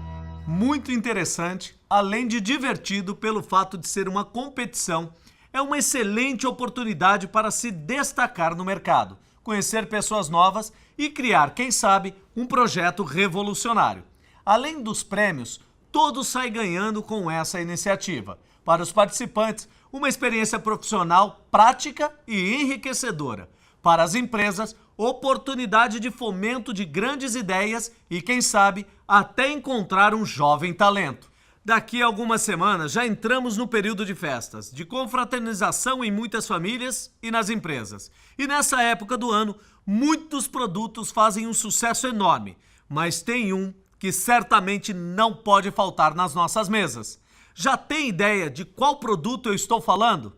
Muito interessante, além de divertido pelo fato de ser uma competição, é uma excelente oportunidade para se destacar no mercado, conhecer pessoas novas e criar, quem sabe, um projeto revolucionário. Além dos prêmios, todos saem ganhando com essa iniciativa. Para os participantes, uma experiência profissional prática e enriquecedora. Para as empresas, oportunidade de fomento de grandes ideias e, quem sabe, até encontrar um jovem talento. Daqui a algumas semanas já entramos no período de festas, de confraternização em muitas famílias e nas empresas. E nessa época do ano, muitos produtos fazem um sucesso enorme, mas tem um que certamente não pode faltar nas nossas mesas. Já tem ideia de qual produto eu estou falando?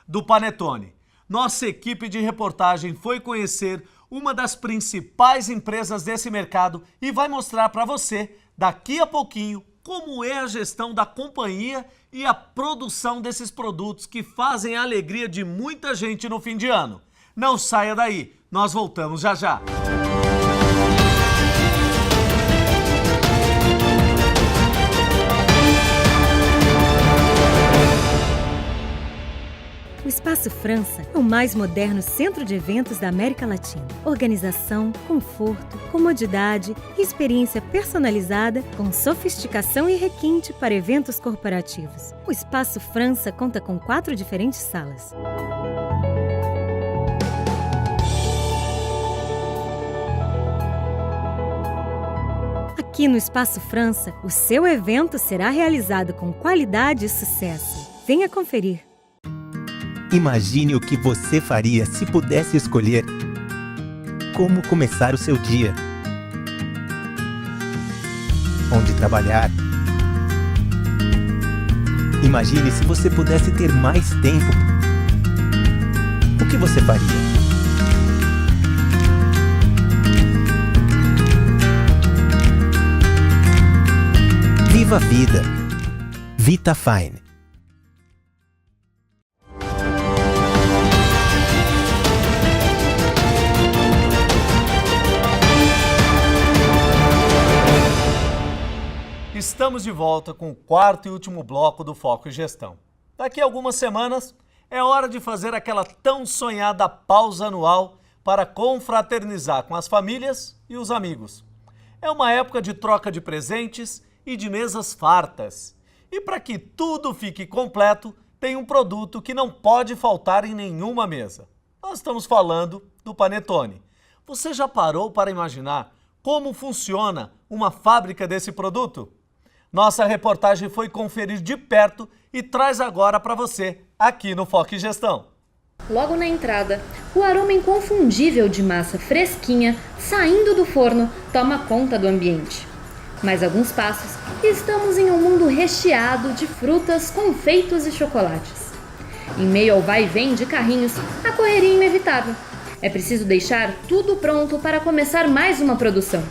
Do Panetone. Nossa equipe de reportagem foi conhecer uma das principais empresas desse mercado e vai mostrar para você, daqui a pouquinho, como é a gestão da companhia e a produção desses produtos que fazem a alegria de muita gente no fim de ano. Não saia daí, nós voltamos já já. O Espaço Espaço França é o mais moderno centro de eventos da América Latina. Organização, conforto, comodidade e experiência personalizada com sofisticação e requinte para eventos corporativos. O Espaço França conta com 4 diferentes salas. Aqui no Espaço França, o seu evento será realizado com qualidade e sucesso. Venha conferir. Imagine o que você faria se pudesse escolher como começar o seu dia, onde trabalhar. Imagine se você pudesse ter mais tempo. O que você faria? Viva a vida. VitaFine. Estamos de volta com o quarto e último bloco do Foco em Gestão. Daqui a algumas semanas é hora de fazer aquela tão sonhada pausa anual para confraternizar com as famílias e os amigos. É uma época de troca de presentes e de mesas fartas. E para que tudo fique completo, tem um produto que não pode faltar em nenhuma mesa. Nós estamos falando do Panetone. Você já parou para imaginar como funciona uma fábrica desse produto? Nossa reportagem foi conferir de perto e traz agora para você, aqui no Foco em Gestão. Logo na entrada, o aroma inconfundível de massa fresquinha saindo do forno toma conta do ambiente. Mais alguns passos e estamos em um mundo recheado de frutas, confeitos e chocolates. Em meio ao vai e vem de carrinhos, a correria é inevitável. É preciso deixar tudo pronto para começar mais uma produção.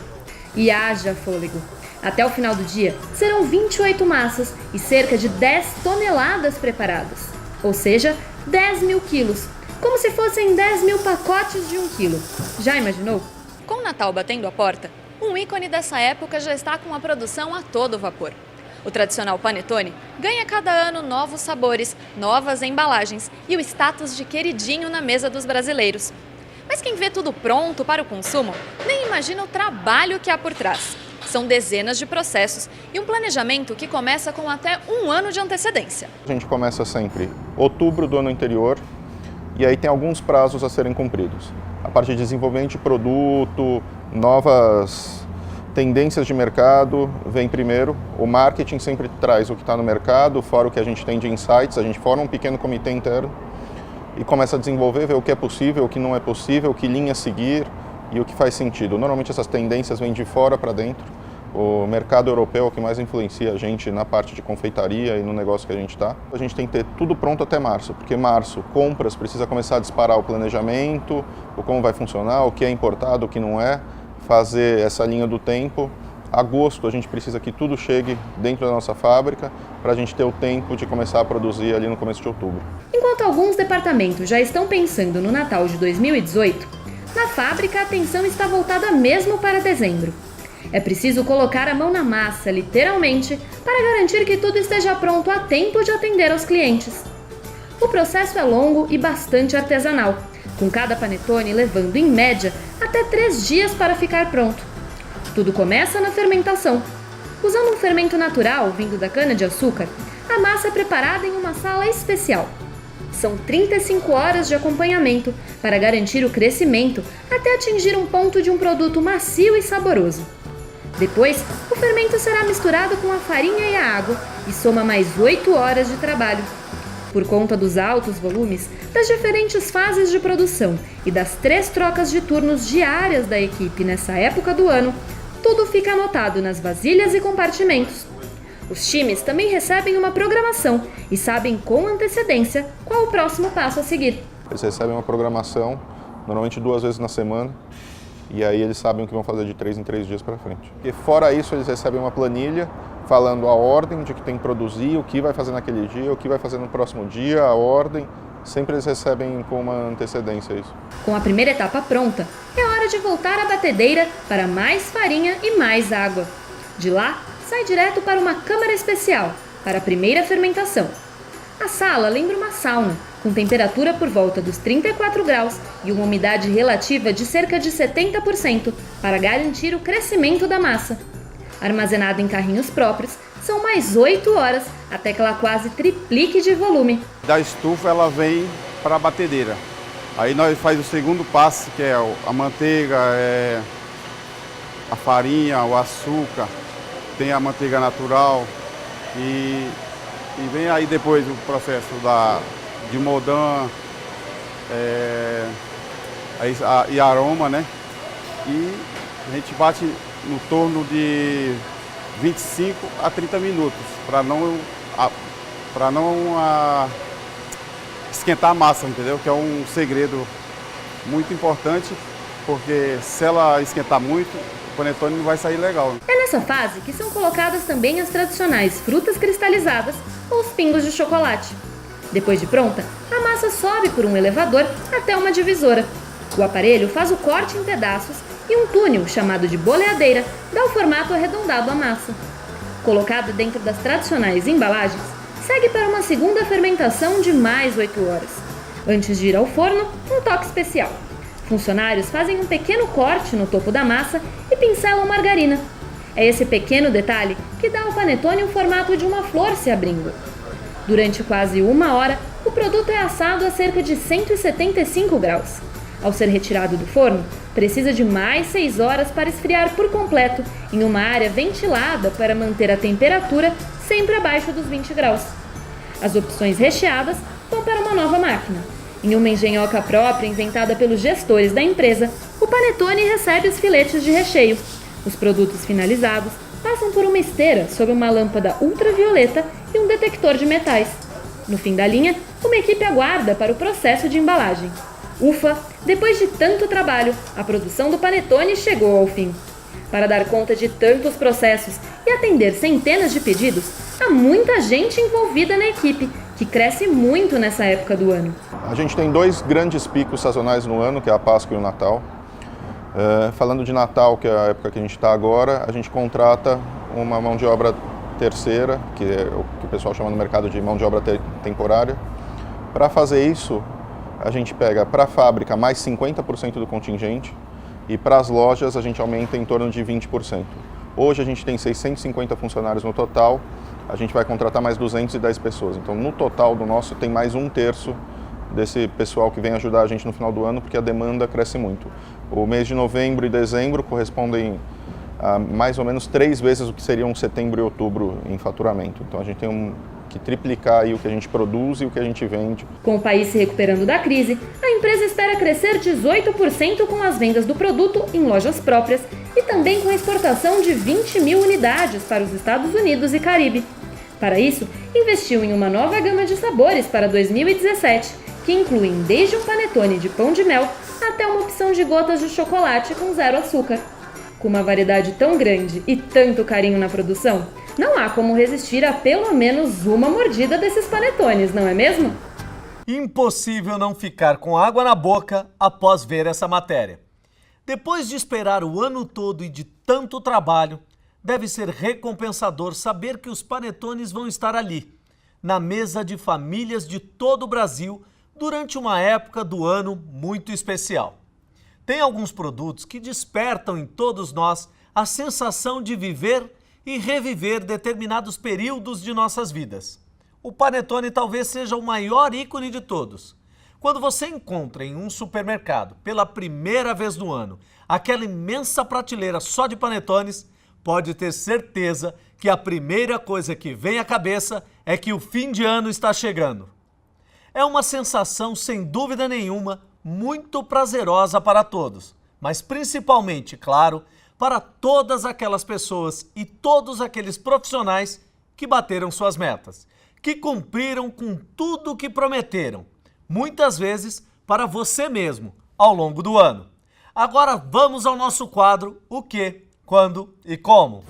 E haja fôlego! Até o final do dia, serão 28 massas e cerca de 10 toneladas preparadas. Ou seja, 10 mil quilos. Como se fossem 10 mil pacotes de 1 quilo. Já imaginou? Com o Natal batendo a porta, um ícone dessa época já está com a produção a todo vapor. O tradicional panetone ganha cada ano novos sabores, novas embalagens e o status de queridinho na mesa dos brasileiros. Mas quem vê tudo pronto para o consumo nem imagina o trabalho que há por trás. São dezenas de processos e um planejamento que começa com até 1 ano de antecedência. A gente começa sempre outubro do ano anterior e aí tem alguns prazos a serem cumpridos. A parte de desenvolvimento de produto, novas tendências de mercado vem primeiro. O marketing sempre traz o que está no mercado, fora o que a gente tem de insights. A gente forma um pequeno comitê interno e começa a desenvolver, ver o que é possível, o que não é possível, que linha seguir e o que faz sentido. Normalmente essas tendências vêm de fora para dentro. O mercado europeu é o que mais influencia a gente na parte de confeitaria e no negócio que a gente está. A gente tem que ter tudo pronto até março, porque março, compras, precisa começar a disparar o planejamento, o como vai funcionar, o que é importado, o que não é, fazer essa linha do tempo. Agosto, a gente precisa que tudo chegue dentro da nossa fábrica para a gente ter o tempo de começar a produzir ali no começo de outubro. Enquanto alguns departamentos já estão pensando no Natal de 2018, na fábrica a atenção está voltada mesmo para dezembro. É preciso colocar a mão na massa, literalmente, para garantir que tudo esteja pronto a tempo de atender aos clientes. O processo é longo e bastante artesanal, com cada panetone levando, em média, até 3 dias para ficar pronto. Tudo começa na fermentação. Usando um fermento natural vindo da cana-de-açúcar, a massa é preparada em uma sala especial. São 35 horas de acompanhamento para garantir o crescimento até atingir um ponto de um produto macio e saboroso. Depois, o fermento será misturado com a farinha e a água e soma mais 8 horas de trabalho. Por conta dos altos volumes, das diferentes fases de produção e das 3 trocas de turnos diárias da equipe nessa época do ano, tudo fica anotado nas vasilhas e compartimentos. Os times também recebem uma programação e sabem com antecedência qual o próximo passo a seguir. Eles recebem uma programação, normalmente 2 vezes na semana, e aí eles sabem o que vão fazer de 3 em 3 dias para frente. E fora isso, eles recebem uma planilha falando a ordem de que tem que produzir, o que vai fazer naquele dia, o que vai fazer no próximo dia, a ordem. Sempre eles recebem com uma antecedência isso. Com a primeira etapa pronta, é hora de voltar à batedeira para mais farinha e mais água. De lá, sai direto para uma câmara especial, para a primeira fermentação. A sala lembra uma sauna, com temperatura por volta dos 34 graus e uma umidade relativa de cerca de 70% para garantir o crescimento da massa. Armazenada em carrinhos próprios, são mais 8 horas até que ela quase triplique de volume. Da estufa ela vem para a batedeira. Aí nós faz o segundo passo, que é a manteiga, a farinha, o açúcar, tem a manteiga natural e vem aí depois o processo de moldão e aroma, né? E a gente bate no torno de 25 a 30 minutos, para não esquentar a massa, entendeu? Que é um segredo muito importante, porque se ela esquentar muito, o panetone não vai sair legal. É nessa fase que são colocadas também as tradicionais frutas cristalizadas ou os pingos de chocolate. Depois de pronta, a massa sobe por um elevador até uma divisora. O aparelho faz o corte em pedaços e um túnel, chamado de boleadeira, dá o formato arredondado à massa. Colocado dentro das tradicionais embalagens, segue para uma segunda fermentação de mais 8 horas. Antes de ir ao forno, um toque especial. Funcionários fazem um pequeno corte no topo da massa e pincelam margarina. É esse pequeno detalhe que dá ao panetone o formato de uma flor se abrindo. Durante quase 1 hora, o produto é assado a cerca de 175 graus. Ao ser retirado do forno, precisa de mais 6 horas para esfriar por completo em uma área ventilada para manter a temperatura sempre abaixo dos 20 graus. As opções recheadas vão para uma nova máquina. Em uma engenhoca própria inventada pelos gestores da empresa, o panetone recebe os filetes de recheio. Os produtos finalizados passam por uma esteira sob uma lâmpada ultravioleta e um detector de metais. No fim da linha, uma equipe aguarda para o processo de embalagem. Ufa, depois de tanto trabalho, a produção do panetone chegou ao fim. Para dar conta de tantos processos e atender centenas de pedidos, há muita gente envolvida na equipe, que cresce muito nessa época do ano. A gente tem 2 grandes picos sazonais no ano, que é a Páscoa e o Natal. Falando de Natal, que é a época que a gente está agora, a gente contrata uma mão de obra terceira, que é o que o pessoal chama no mercado de mão de obra temporária. Para fazer isso, a gente pega para a fábrica mais 50% do contingente e para as lojas a gente aumenta em torno de 20%. Hoje a gente tem 650 funcionários no total, a gente vai contratar mais 210 pessoas. Então no total do nosso tem mais 1/3 desse pessoal que vem ajudar a gente no final do ano, porque a demanda cresce muito. O mês de novembro e dezembro correspondem a mais ou menos 3 vezes o que seriam setembro e outubro em faturamento. Então a gente tem que triplicar aí o que a gente produz e o que a gente vende. Com o país se recuperando da crise, a empresa espera crescer 18% com as vendas do produto em lojas próprias e também com a exportação de 20 mil unidades para os Estados Unidos e Caribe. Para isso, investiu em uma nova gama de sabores para 2017, que incluem desde um panetone de pão de mel até uma opção de gotas de chocolate com 0 açúcar. Com uma variedade tão grande e tanto carinho na produção, não há como resistir a pelo menos uma mordida desses panetones, não é mesmo? Impossível não ficar com água na boca após ver essa matéria. Depois de esperar o ano todo e de tanto trabalho, deve ser recompensador saber que os panetones vão estar ali, na mesa de famílias de todo o Brasil, durante uma época do ano muito especial. Tem alguns produtos que despertam em todos nós a sensação de viver e reviver determinados períodos de nossas vidas. O panetone talvez seja o maior ícone de todos. Quando você encontra em um supermercado, pela primeira vez no ano, aquela imensa prateleira só de panetones, pode ter certeza que a primeira coisa que vem à cabeça é que o fim de ano está chegando. É uma sensação, sem dúvida nenhuma, muito prazerosa para todos, mas principalmente, claro, para todas aquelas pessoas e todos aqueles profissionais que bateram suas metas, que cumpriram com tudo o que prometeram, muitas vezes para você mesmo, ao longo do ano. Agora vamos ao nosso quadro O Que, Quando e Como.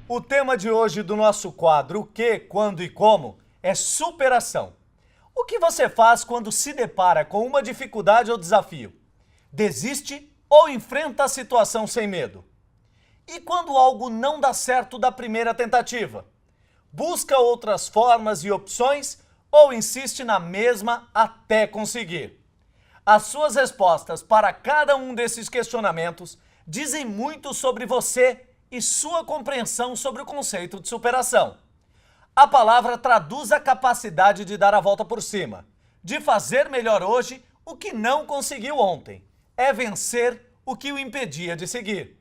O O tema de hoje do nosso quadro O Que, Quando e Como é superação. O que você faz quando se depara com uma dificuldade ou desafio? Desiste ou enfrenta a situação sem medo? E quando algo não dá certo da primeira tentativa? Busca outras formas e opções ou insiste na mesma até conseguir? As suas respostas para cada um desses questionamentos dizem muito sobre você e sua compreensão sobre o conceito de superação. A palavra traduz a capacidade de dar a volta por cima, de fazer melhor hoje o que não conseguiu ontem. É vencer o que o impedia de seguir.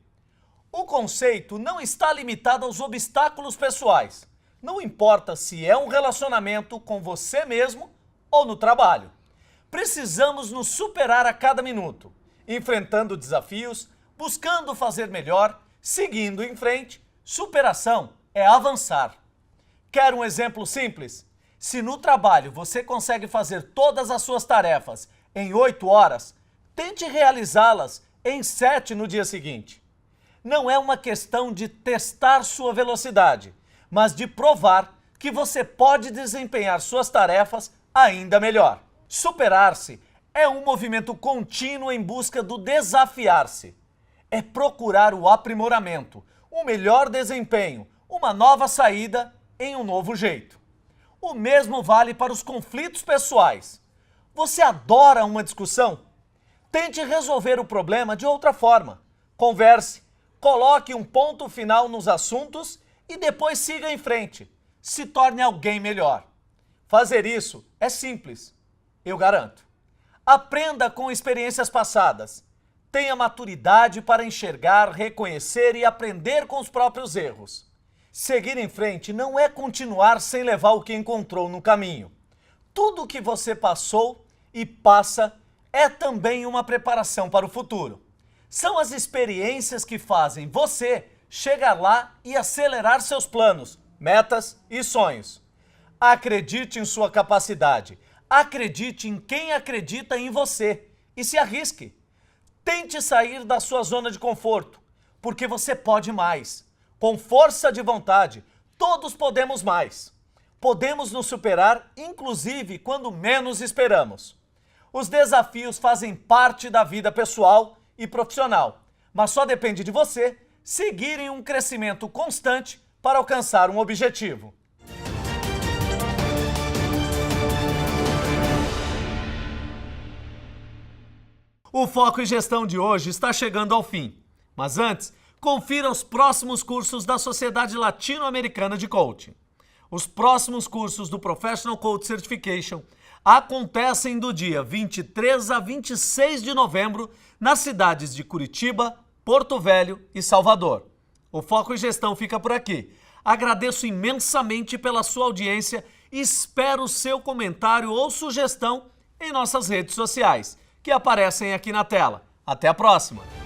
O conceito não está limitado aos obstáculos pessoais. Não importa se é um relacionamento com você mesmo ou no trabalho. Precisamos nos superar a cada minuto, enfrentando desafios, buscando fazer melhor, seguindo em frente. Superação é avançar. Quer um exemplo simples? Se no trabalho você consegue fazer todas as suas tarefas em 8 horas, tente realizá-las em 7 no dia seguinte. Não é uma questão de testar sua velocidade, mas de provar que você pode desempenhar suas tarefas ainda melhor. Superar-se é um movimento contínuo em busca do desafiar-se. É procurar o aprimoramento, o melhor desempenho, uma nova saída em um novo jeito. O mesmo vale para os conflitos pessoais. Você adora uma discussão? Tente resolver o problema de outra forma. Converse, coloque um ponto final nos assuntos e depois siga em frente. Se torne alguém melhor. Fazer isso é simples, eu garanto. Aprenda com experiências passadas. Tenha maturidade para enxergar, reconhecer e aprender com os próprios erros. Seguir em frente não é continuar sem levar o que encontrou no caminho. Tudo o que você passou e passa é também uma preparação para o futuro. São as experiências que fazem você chegar lá e acelerar seus planos, metas e sonhos. Acredite em sua capacidade. Acredite em quem acredita em você e se arrisque. Tente sair da sua zona de conforto, porque você pode mais. Com força de vontade, todos podemos mais. Podemos nos superar, inclusive quando menos esperamos. Os desafios fazem parte da vida pessoal e profissional, mas só depende de você seguir em um crescimento constante para alcançar um objetivo. O Foco em Gestão de hoje está chegando ao fim, mas antes, confira os próximos cursos da Sociedade Latino-Americana de Coaching. Os próximos cursos do Professional Coach Certification acontecem do dia 23 a 26 de novembro nas cidades de Curitiba, Porto Velho e Salvador. O Foco em Gestão fica por aqui. Agradeço imensamente pela sua audiência e espero o seu comentário ou sugestão em nossas redes sociais, que aparecem aqui na tela. Até a próxima!